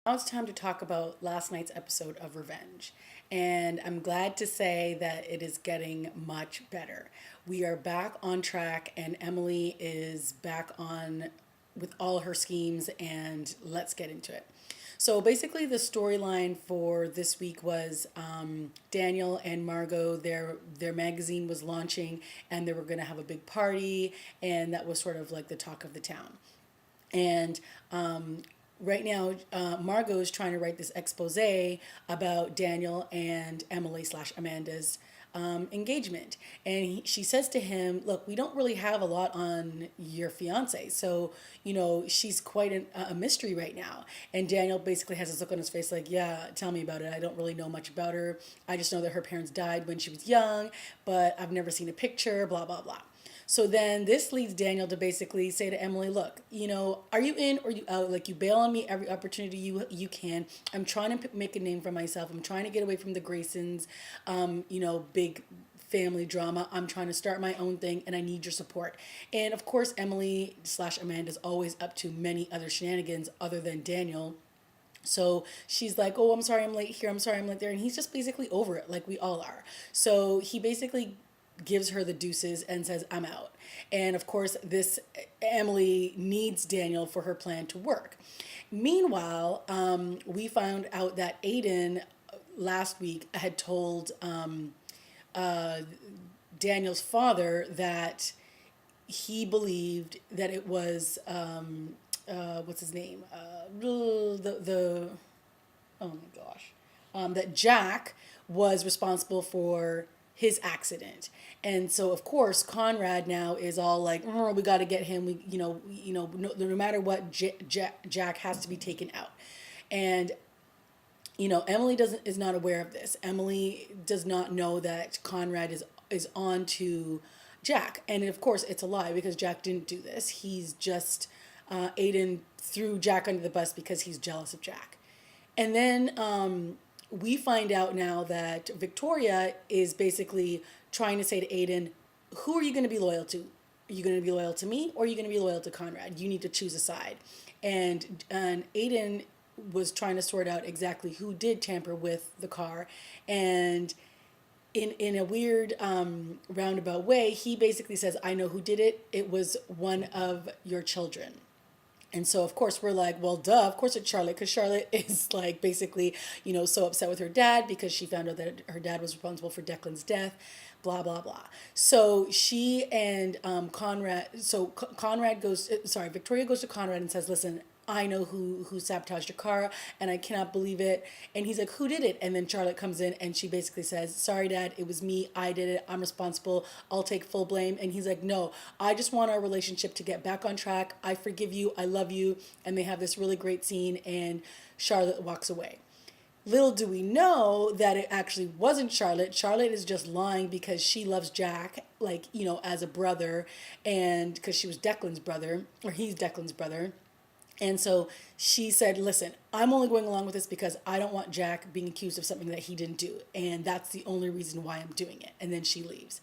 Now it's time to talk about last night's episode of Revenge. And I'm glad to say that it is getting much better. We are back on track, and Emily is back on with all her schemes, and let's get into it. So basically, the storyline for this week was Daniel and Margot. Their magazine was launching, and they were going to have a big party, and that was sort of like the talk of the town. And right now, Margot is trying to write this expose about Daniel and Emily slash Amanda's engagement. And she says to him, look, we don't really have a lot on your fiance. So, she's quite a mystery right now. And Daniel basically has this look on his face like, yeah, tell me about it. I don't really know much about her. I just know that her parents died when she was young, but I've never seen a picture, blah, blah, blah. So then this leads Daniel to basically say to Emily, look, are you in or you out? Like, you bail on me every opportunity you can. I'm trying to make a name for myself. I'm trying to get away from the Graysons, big family drama. I'm trying to start my own thing, and I need your support. And of course, Emily slash Amanda is always up to many other shenanigans other than Daniel. So she's like, oh, I'm sorry I'm late here. I'm sorry I'm late there. And he's just basically over it, like we all are. So he basically gives her the deuces and says, I'm out. And of course, this Emily needs Daniel for her plan to work. Meanwhile, we found out that Aiden last week had told Daniel's father that he believed that it was what's his name, the oh my gosh, that Jack was responsible for his accident. And so of course Conrad now is all like, oh, we got to get him. No matter what, Jack has to be taken out. And Emily doesn't is not aware of this. Emily does not know that Conrad is on to Jack, and of course it's a lie because Jack didn't do this. He's just Aiden threw Jack under the bus because he's jealous of Jack. And then we find out now that Victoria is basically trying to say to Aiden, who are you going to be loyal to? Are you going to be loyal to me, or are you going to be loyal to Conrad? You need to choose a side. And Aiden was trying to sort out exactly who did tamper with the car. And in a weird roundabout way, he basically says, I know who did it. It was one of your children. And so, of course, we're like, well, duh, of course it's Charlotte, because Charlotte is like basically, so upset with her dad because she found out that her dad was responsible for Declan's death, blah, blah, blah. So she and Conrad goes, Victoria goes to Conrad and says, listen, I know who sabotaged your car, and I cannot believe it. And he's like, who did it? And then Charlotte comes in and she basically says, sorry, Dad, it was me. I did it. I'm responsible. I'll take full blame. And he's like, no, I just want our relationship to get back on track. I forgive you. I love you. And they have this really great scene, and Charlotte walks away. Little do we know that it actually wasn't Charlotte. Charlotte is just lying because she loves Jack, like, as a brother, and because she was Declan's brother, or he's Declan's brother. And so she said, listen, I'm only going along with this because I don't want Jack being accused of something that he didn't do. And that's the only reason why I'm doing it. And then she leaves.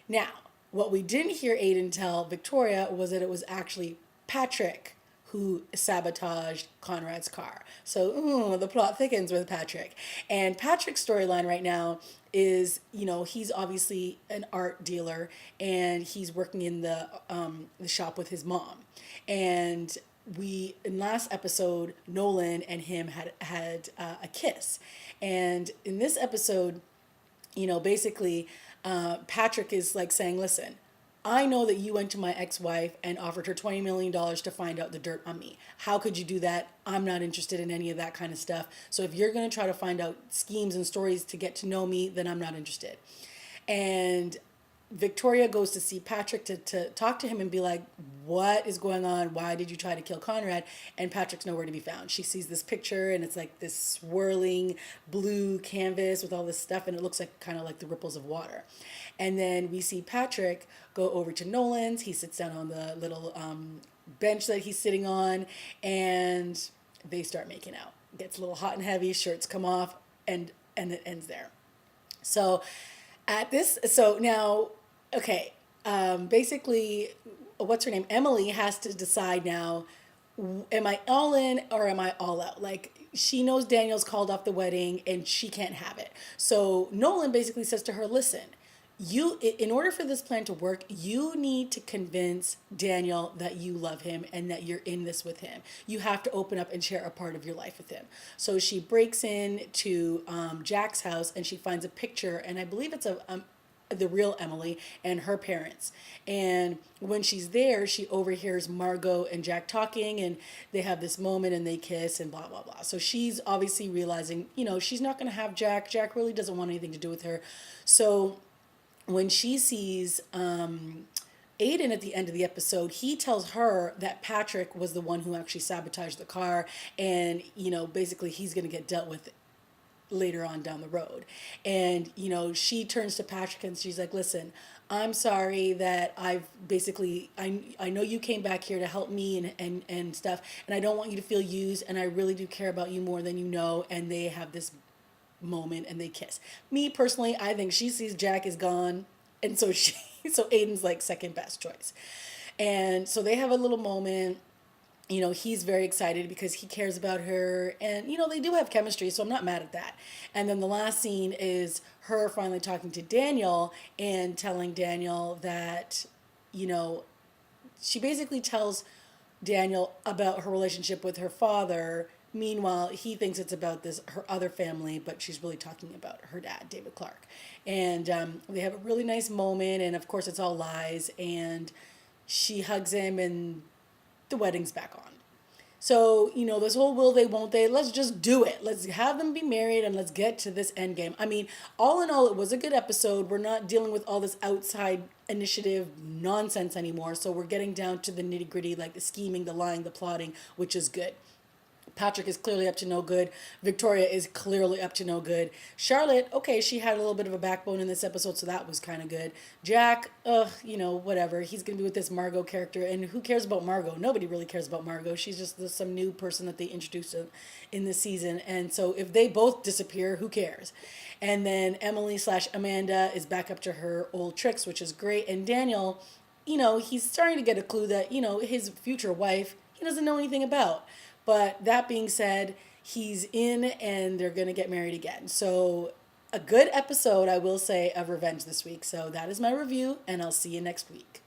Now, what we didn't hear Aiden tell Victoria was that it was actually Patrick who sabotaged Conrad's car. So the plot thickens with Patrick. And Patrick's storyline right now is, he's obviously an art dealer, and he's working in the shop with his mom. And we in last episode, Nolan and him had a kiss, and in this episode, basically, Patrick is like saying, listen, I know that you went to my ex-wife and offered her $20 million to find out the dirt on me. How could you do that? I'm not interested in any of that kind of stuff. So if you're going to try to find out schemes and stories to get to know me, then I'm not interested. And Victoria goes to see Patrick to talk to him and be like, what is going on? Why did you try to kill Conrad? And Patrick's nowhere to be found. She sees this picture, and it's like this swirling blue canvas with all this stuff, and it looks like kind of like the ripples of water. And then we see Patrick go over to Nolan's. He sits down on the little bench that he's sitting on, and they start making out. It gets a little hot and heavy, shirts come off, and it ends there. So now, okay, basically, what's her name? Emily has to decide now am I all in or am I all out? Like, she knows Daniel's called off the wedding and she can't have it. So Nolan basically says to her, listen, in order for this plan to work, you need to convince Daniel that you love him and that you're in this with him. You have to open up and share a part of your life with him. So she breaks in to Jack's house and she finds a picture, and I believe it's the real Emily and her parents. And when she's there, she overhears Margot and Jack talking, and they have this moment and they kiss and blah, blah, blah. So she's obviously realizing, she's not going to have Jack. Jack really doesn't want anything to do with her. So when she sees Aiden at the end of the episode, he tells her that Patrick was the one who actually sabotaged the car, and, basically he's going to get dealt with later on down the road. And, she turns to Patrick and she's like, listen, I'm sorry that I know you came back here to help me and stuff, and I don't want you to feel used, and I really do care about you more than you know. And they have this moment and they kiss. Me personally, I think she sees Jack is gone, and so Aiden's like second best choice. And so they have a little moment. He's very excited because he cares about her, and they do have chemistry, so I'm not mad at that. And then the last scene is her finally talking to Daniel and telling Daniel that, she basically tells Daniel about her relationship with her father. Meanwhile, he thinks it's about her other family, but she's really talking about her dad, David Clark. And they have a really nice moment, and of course it's all lies, and she hugs him, and the wedding's back on. So, this whole will they, won't they, let's just do it. Let's have them be married and let's get to this end game. I mean, all in all, it was a good episode. We're not dealing with all this outside initiative nonsense anymore. So we're getting down to the nitty gritty, like the scheming, the lying, the plotting, which is good. Patrick is clearly up to no good. Victoria is clearly up to no good. Charlotte, okay, she had a little bit of a backbone in this episode, so that was kind of good. Jack, whatever. He's going to be with this Margot character, and who cares about Margot? Nobody really cares about Margot. She's just some new person that they introduced in this season, and so if they both disappear, who cares? And then Emily/Amanda is back up to her old tricks, which is great. And Daniel, he's starting to get a clue that, his future wife, he doesn't know anything about. But that being said, he's in and they're going to get married again. So a good episode, I will say, of Revenge this week. So that is my review, and I'll see you next week.